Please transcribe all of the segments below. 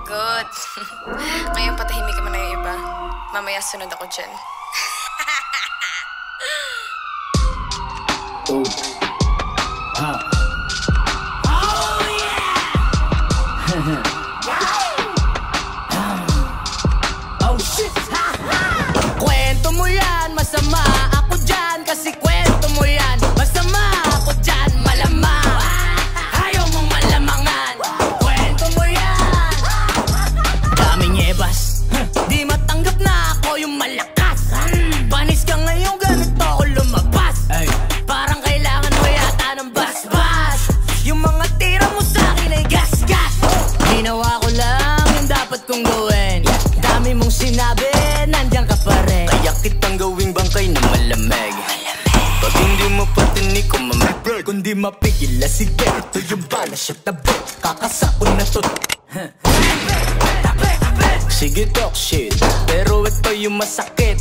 Lagot. Ngayon patahimik ka man na yung iba. Mamaya sunod ako dyan. Oh. Ha. Oh yeah. Oh shit. Kwento mo yan, masama ako dyan. Kasi kwento mo yan, masama ako dyan. Malamang ayaw mong malamangan. Kwento mo yan. Daming ebas, di matanggap na ako yung malakas. Panis ka ngayon, ganito ako lumabas. Parang kailangan mo yata ng bas-bas. Yung mga tira mo sa'kin ay gas-gas. Ginawa ko lang yung dapat kong gawin. Dami mong sinabi, nandiyan ka pa rin. Kaya kitang gawing bangkay na malamig. Pag hindi mo patinig ko mamibig. Kundi mapigil, sige, ito yung bala. Shit na bit, kakasapon na to. Sige talk shit, pero ito yung masakit.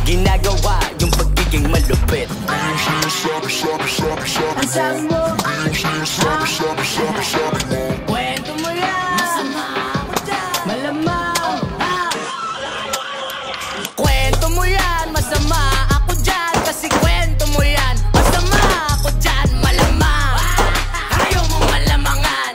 Ginagawa yung pagiging malupit. Ang sabi mo, kwento mo yan, masama ako dyan. Malamang kwento mo yan, masama ako dyan. Kasi kwento mo yan, masama ako dyan. Malamang ayaw mong malamangan.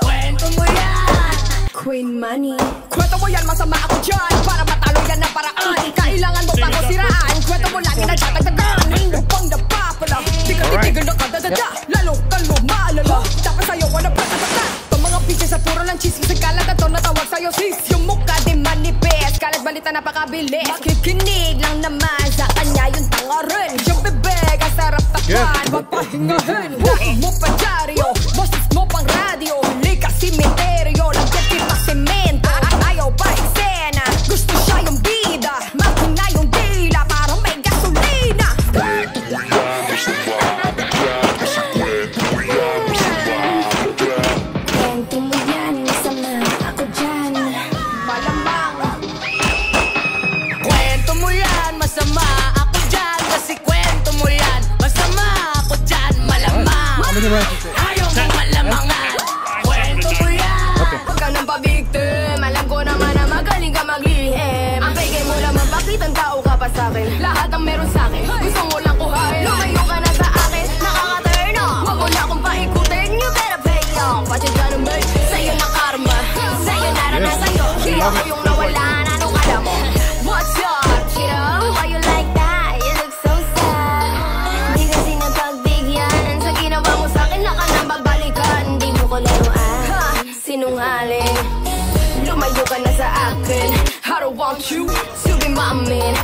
Kwento mo yan, Queen Money. Kwento mo yan, masama ako dyan. Para matalo yan ang paraan. Kailangan mo pang siraan. Kwento mo lagi nagtatagdagan. Hindi pang napapala. Di ka titigil na kadadada. Lalo ka lumalala. Dapat sa'yo wala pagkakata. Itong mga bitches sa puro lang cheese. Kasi kalat na to natawag sa'yo sis. Yung mukha di manipes. Kalat balita napakabilis. Makikinig lang naman sa kanya yung tanga rin. Yung bebek ang sarap takpan. Magpahingahin. Huwag mo pa dyaryo. Boses mo pang radyo. Huli ka simenteryo. Lagyan kita semento. Ayaw pa eksena. Gusto siya yung bida. Makina yung dila. Parang may gasolina. Kwento mo yan, masama ako dyan. Malamang kwento mo yan, masama ako dyan. Kasi kwento mo yan, masama ako dyan. Malamang ayaw mong malamangan. Kwento mo yan. Huwag ka nang pabiktim. Alam ko naman na magaling ka maglihim. Ang peke mo lang mapakit ang tao ka pa sa'kin. Lahat ang meron sa'kin, gusto mo lang kuhain. Lumayo ka na sa akin, nakaka-turn on. Huwag mo na akong paikutin, you better pay off. Watch it gonna make, sa'yo na karma. Sa'yo naranasan sa'yo, di ako yung nawalan. Anong alam mo? What's up, kiddo? Why you like that? You look so sad. Di kasi napagbigyan. Sa ginawa mo sa'kin, laka nang babalikan. Di mo ko laruan, sinungaling. Lumayo ka na sa akin. I don't want you to be my man.